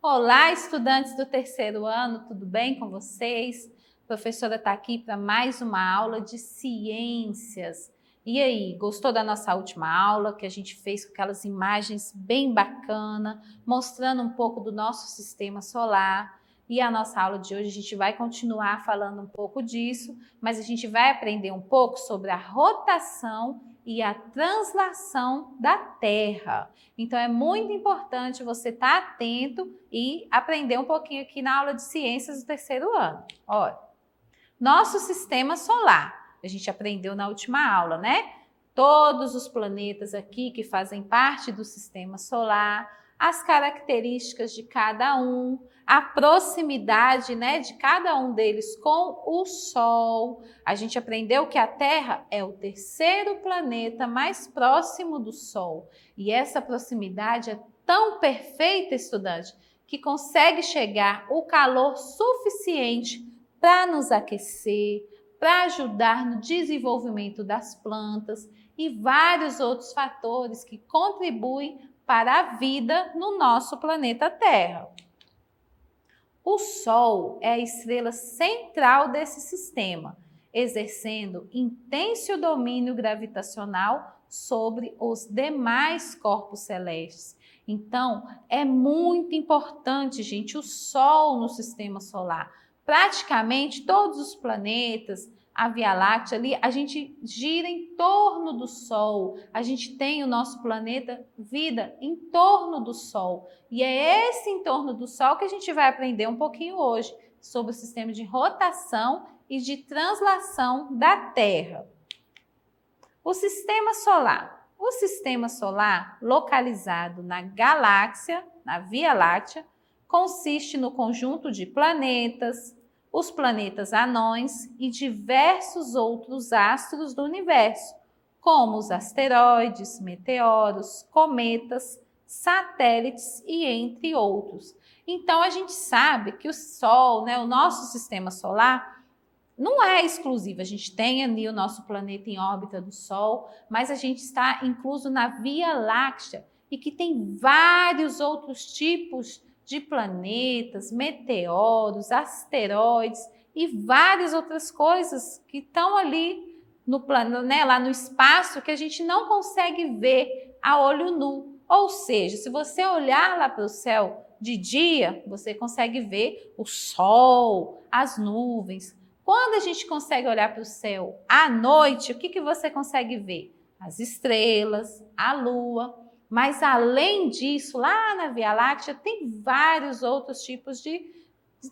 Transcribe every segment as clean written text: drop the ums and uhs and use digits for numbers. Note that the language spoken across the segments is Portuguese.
Olá, estudantes do terceiro ano, tudo bem com vocês? A professora está aqui para mais uma aula de ciências. E aí, gostou da nossa última aula que a gente fez com aquelas imagens bem bacanas, mostrando um pouco do nosso sistema solar? E a nossa aula de hoje a gente vai continuar falando um pouco disso, mas a gente vai aprender um pouco sobre a rotação e a translação da Terra. Então é muito importante você estar atento e aprender um pouquinho aqui na aula de ciências do terceiro ano. Olha, nosso sistema solar, a gente aprendeu na última aula, né? Todos os planetas aqui que fazem parte do sistema solar, as características de cada um, a proximidade, né, de cada um deles com o Sol. A gente aprendeu que a Terra é o terceiro planeta mais próximo do Sol. E essa proximidade é tão perfeita, estudante, que consegue chegar o calor suficiente para nos aquecer, para ajudar no desenvolvimento das plantas e vários outros fatores que contribuem para a vida no nosso planeta Terra. O Sol é a estrela central desse sistema, exercendo intenso domínio gravitacional sobre os demais corpos celestes. Então, é muito importante, gente, o Sol no sistema solar. Praticamente todos os planetas, a Via Láctea ali, a gente gira em torno do Sol. A gente tem o nosso planeta vida em torno do Sol. E é esse em torno do Sol que a gente vai aprender um pouquinho hoje sobre o sistema de rotação e de translação da Terra. O sistema solar. O sistema solar, localizado na galáxia, na Via Láctea, consiste no conjunto de planetas, os planetas anões e diversos outros astros do universo, como os asteroides, meteoros, cometas, satélites e entre outros. Então a gente sabe que o Sol, né, o nosso sistema solar, não é exclusivo. A gente tem ali o nosso planeta em órbita do Sol, mas a gente está incluso na Via Láctea e que tem vários outros tipos de planetas, meteoros, asteroides e várias outras coisas que estão ali no plano, né, lá no espaço, que a gente não consegue ver a olho nu. Ou seja, se você olhar lá para o céu de dia, você consegue ver o Sol, as nuvens. Quando a gente consegue olhar para o céu à noite, o que você consegue ver? As estrelas, a Lua. Mas além disso, lá na Via Láctea tem vários outros tipos de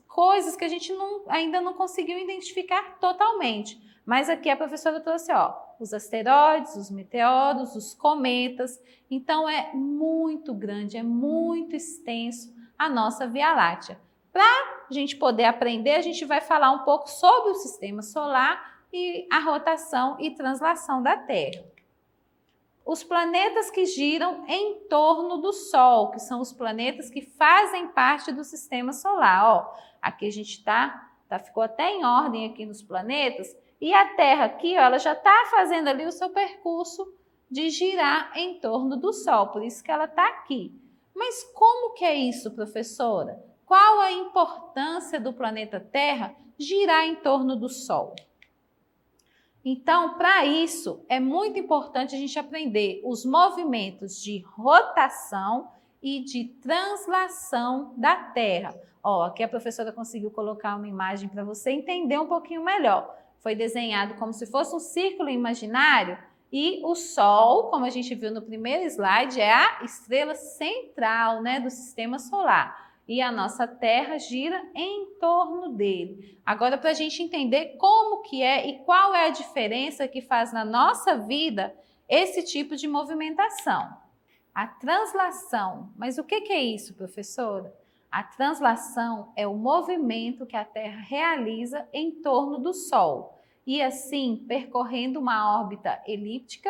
coisas que a gente ainda não conseguiu identificar totalmente. Mas aqui a professora trouxe, ó, os asteroides, os meteoros, os cometas. Então é muito grande, é muito extenso a nossa Via Láctea. Para a gente poder aprender, a gente vai falar um pouco sobre o sistema solar e a rotação e translação da Terra. Os planetas que giram em torno do Sol, que são os planetas que fazem parte do sistema solar. Ó, aqui a gente ficou até em ordem aqui nos planetas, e a Terra aqui, ó, ela já está fazendo ali o seu percurso de girar em torno do Sol, por isso que ela está aqui. Mas como que é isso, professora? Qual a importância do planeta Terra girar em torno do Sol? Então, para isso, é muito importante a gente aprender os movimentos de rotação e de translação da Terra. Ó, aqui a professora conseguiu colocar uma imagem para você entender um pouquinho melhor. Foi desenhado como se fosse um círculo imaginário e o Sol, como a gente viu no primeiro slide, é a estrela central, né, do sistema solar. E a nossa Terra gira em torno dele. Agora, para a gente entender como que é e qual é a diferença que faz na nossa vida esse tipo de movimentação. A translação. Mas o que é isso, professora? A translação é o movimento que a Terra realiza em torno do Sol. E assim, percorrendo uma órbita elíptica,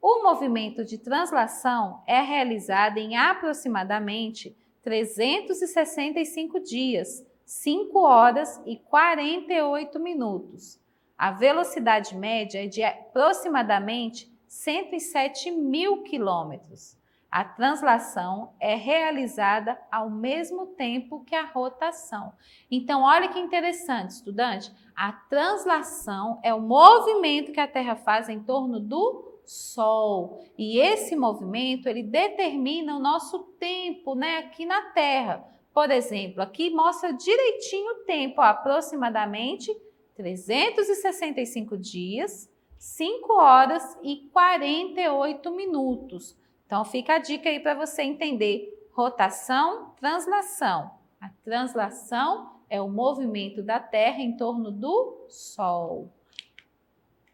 o movimento de translação é realizado em aproximadamente 365 dias, 5 horas e 48 minutos. A velocidade média é de aproximadamente 107 mil quilômetros. A translação é realizada ao mesmo tempo que a rotação. Então, olha que interessante, estudante. A translação é o movimento que a Terra faz em torno do Sol. E esse movimento, ele determina o nosso tempo, né, aqui na Terra. Por exemplo, aqui mostra direitinho o tempo, ó, aproximadamente 365 dias, 5 horas e 48 minutos. Então, fica a dica aí para você entender rotação, translação. A translação é o movimento da Terra em torno do Sol.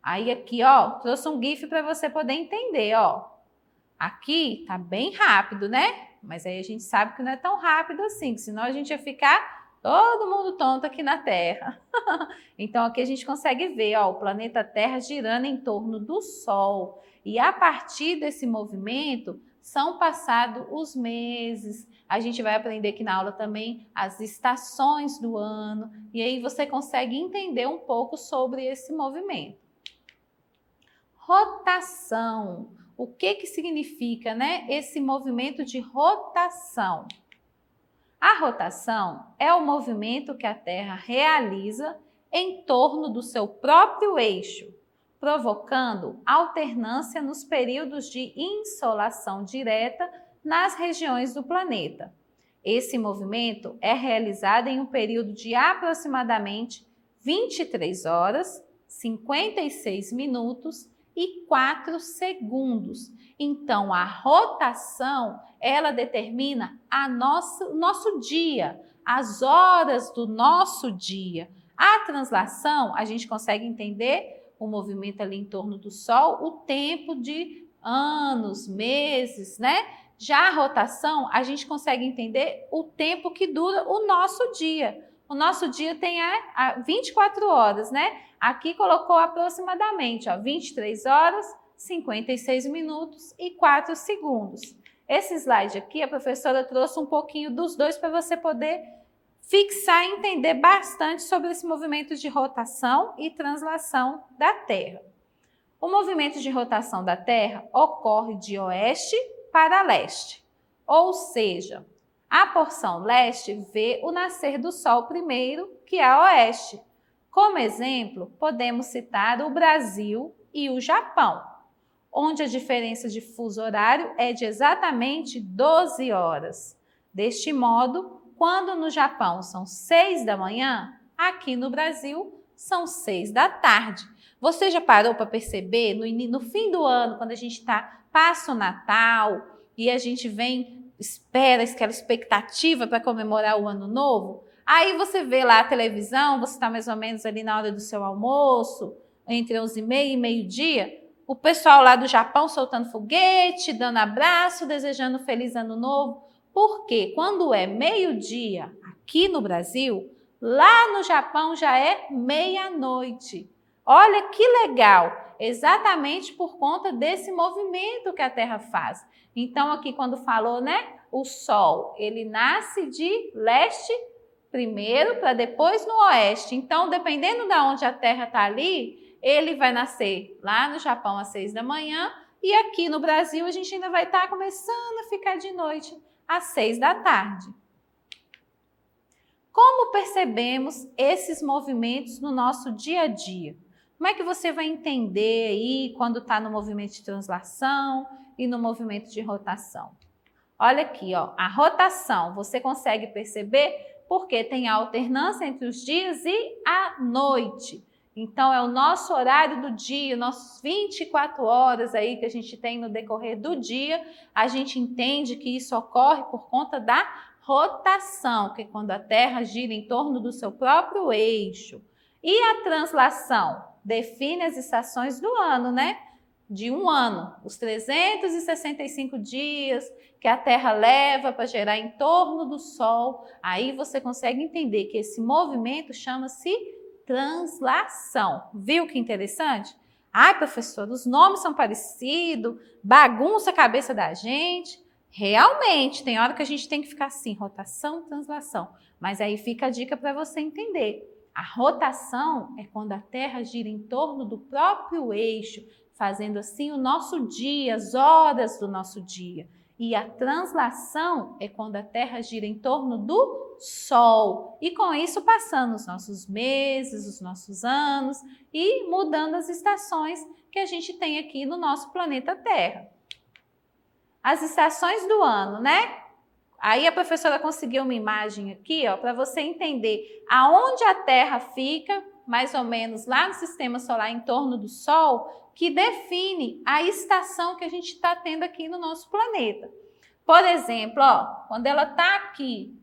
Aí aqui, ó, trouxe um GIF para você poder entender, ó. Aqui tá bem rápido, né? Mas aí a gente sabe que não é tão rápido assim, que senão a gente ia ficar todo mundo tonto aqui na Terra. Então aqui a gente consegue ver, ó, o planeta Terra girando em torno do Sol. E a partir desse movimento são passados os meses. A gente vai aprender aqui na aula também as estações do ano. E aí você consegue entender um pouco sobre esse movimento. Rotação. O que significa, né, esse movimento de rotação? A rotação é o movimento que a Terra realiza em torno do seu próprio eixo, provocando alternância nos períodos de insolação direta nas regiões do planeta. Esse movimento é realizado em um período de aproximadamente 23 horas, 56 minutos e 4 segundos. Então, a rotação, ela determina o nosso dia, as horas do nosso dia. A translação, a gente consegue entender o movimento ali em torno do Sol, o tempo de anos, meses, né? Já a rotação, a gente consegue entender o tempo que dura o nosso dia. O nosso dia tem 24 horas, né? Aqui colocou aproximadamente, ó, 23 horas, 56 minutos e 4 segundos. Esse slide aqui, a professora trouxe um pouquinho dos dois para você poder fixar e entender bastante sobre esse movimento de rotação e translação da Terra. O movimento de rotação da Terra ocorre de oeste para leste, ou seja, a porção leste vê o nascer do Sol primeiro, que é a oeste. Como exemplo, podemos citar o Brasil e o Japão, onde a diferença de fuso horário é de exatamente 12 horas. Deste modo, quando no Japão são 6 da manhã, aqui no Brasil são 6 da tarde. Você já parou para perceber no fim do ano, quando a gente passa o Natal e a gente espera aquela expectativa para comemorar o Ano Novo? Aí você vê lá a televisão, você está mais ou menos ali na hora do seu almoço, entre 11h30 e meio-dia, o pessoal lá do Japão soltando foguete, dando abraço, desejando um feliz Ano Novo. Porque quando é meio-dia aqui no Brasil, lá no Japão já é meia-noite. Olha que legal! Exatamente por conta desse movimento que a Terra faz. Então aqui quando falou, né, o Sol, ele nasce de leste primeiro para depois no oeste. Então, dependendo de onde a Terra está ali, ele vai nascer lá no Japão às 6 da manhã e aqui no Brasil a gente ainda vai estar começando a ficar de noite às 6 da tarde. Como percebemos esses movimentos no nosso dia a dia? Como é que você vai entender aí quando está no movimento de translação e no movimento de rotação? Olha aqui, ó, a rotação, você consegue perceber porque tem a alternância entre os dias e a noite. Então, é o nosso horário do dia, nossos 24 horas aí que a gente tem no decorrer do dia, a gente entende que isso ocorre por conta da rotação, que é quando a Terra gira em torno do seu próprio eixo. E a translação? Define as estações do ano, né? De um ano, os 365 dias que a Terra leva para girar em torno do Sol. Aí você consegue entender que esse movimento chama-se translação. Viu que interessante? Ai, professor, os nomes são parecidos, bagunça a cabeça da gente. Realmente, tem hora que a gente tem que ficar assim, rotação, translação. Mas aí fica a dica para você entender. A rotação é quando a Terra gira em torno do próprio eixo, fazendo assim o nosso dia, as horas do nosso dia. E a translação é quando a Terra gira em torno do Sol. E com isso passando os nossos meses, os nossos anos e mudando as estações que a gente tem aqui no nosso planeta Terra. As estações do ano, né? Aí a professora conseguiu uma imagem aqui, ó, para você entender aonde a Terra fica, mais ou menos lá no sistema solar em torno do Sol, que define a estação que a gente está tendo aqui no nosso planeta. Por exemplo, ó, quando ela está aqui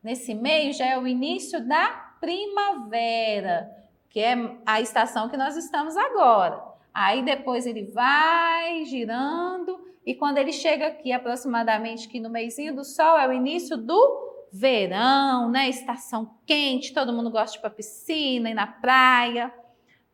nesse meio, já é o início da primavera, que é a estação que nós estamos agora. Aí depois ele vai girando e quando ele chega aqui aproximadamente aqui no meizinho do Sol, é o início do verão, né? Estação quente, todo mundo gosta de ir para a piscina e na praia.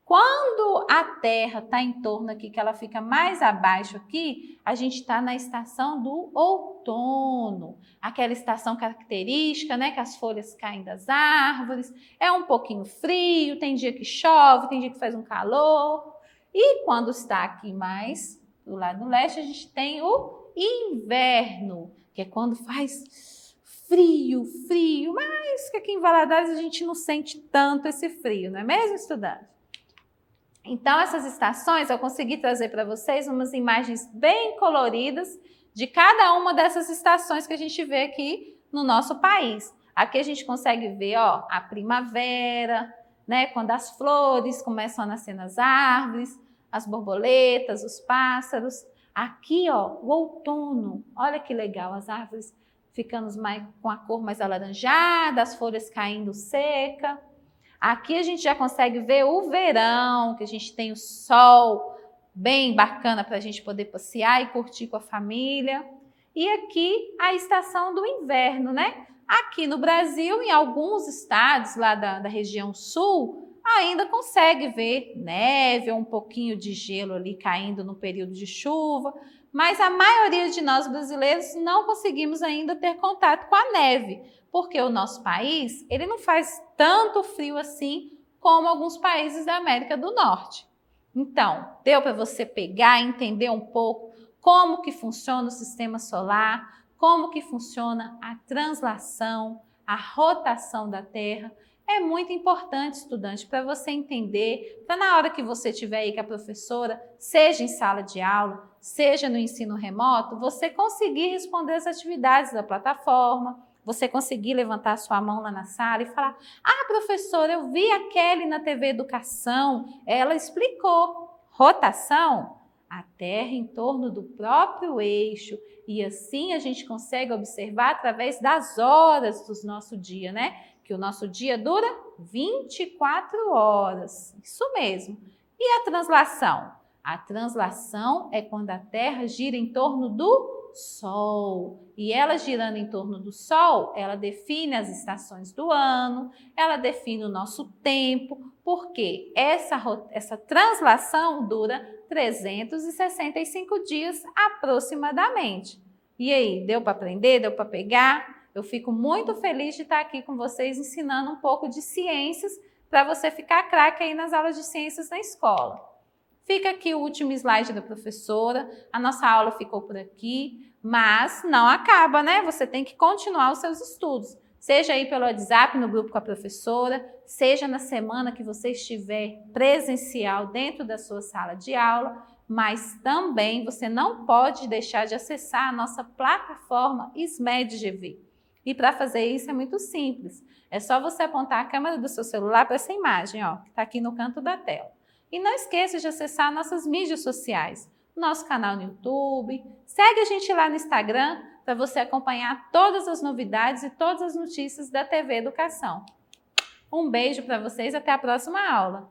Quando a Terra está em torno aqui, que ela fica mais abaixo aqui, a gente está na estação do outono. Aquela estação característica, né? Que as folhas caem das árvores, é um pouquinho frio, tem dia que chove, tem dia que faz um calor. E quando está aqui mais do lado leste, a gente tem o inverno, que é quando faz frio, mas que aqui em Valadares a gente não sente tanto esse frio, não é mesmo, estudante? Então, essas estações, eu consegui trazer para vocês umas imagens bem coloridas de cada uma dessas estações que a gente vê aqui no nosso país. Aqui a gente consegue ver, ó, a primavera, né, quando as flores começam a nascer nas árvores, as borboletas, os pássaros. Aqui, ó, o outono, olha que legal, as árvores ficando com a cor mais alaranjada, as folhas caindo seca. Aqui a gente já consegue ver o verão, que a gente tem o sol bem bacana para a gente poder passear e curtir com a família. E aqui a estação do inverno, né? Aqui no Brasil, em alguns estados lá da região sul, ainda consegue ver neve ou um pouquinho de gelo ali caindo no período de chuva, mas a maioria de nós brasileiros não conseguimos ainda ter contato com a neve, porque o nosso país, ele não faz tanto frio assim como alguns países da América do Norte. Então, deu para você pegar e entender um pouco como que funciona o sistema solar, como que funciona a translação, a rotação da Terra. É muito importante, estudante, para você entender, para na hora que você estiver aí com a professora, seja em sala de aula, seja no ensino remoto, você conseguir responder as atividades da plataforma, você conseguir levantar a sua mão lá na sala e falar: ah, professora, eu vi a Kelly na TV Educação, ela explicou. Rotação, a Terra em torno do próprio eixo, e assim a gente consegue observar através das horas do nosso dia, né? Que o nosso dia dura 24 horas, isso mesmo. E a translação? A translação é quando a Terra gira em torno do Sol. E ela girando em torno do Sol, ela define as estações do ano, ela define o nosso tempo, porque essa translação dura 365 dias aproximadamente. E aí, deu para aprender? Deu para pegar? Eu fico muito feliz de estar aqui com vocês ensinando um pouco de ciências para você ficar craque aí nas aulas de ciências na escola. Fica aqui o último slide da professora, a nossa aula ficou por aqui, mas não acaba, né? Você tem que continuar os seus estudos, seja aí pelo WhatsApp no grupo com a professora, seja na semana que você estiver presencial dentro da sua sala de aula, mas também você não pode deixar de acessar a nossa plataforma SMED-GV. E para fazer isso é muito simples, é só você apontar a câmera do seu celular para essa imagem, ó, que está aqui no canto da tela. E não esqueça de acessar nossas mídias sociais, nosso canal no YouTube, segue a gente lá no Instagram para você acompanhar todas as novidades e todas as notícias da TV Educação. Um beijo para vocês, até a próxima aula!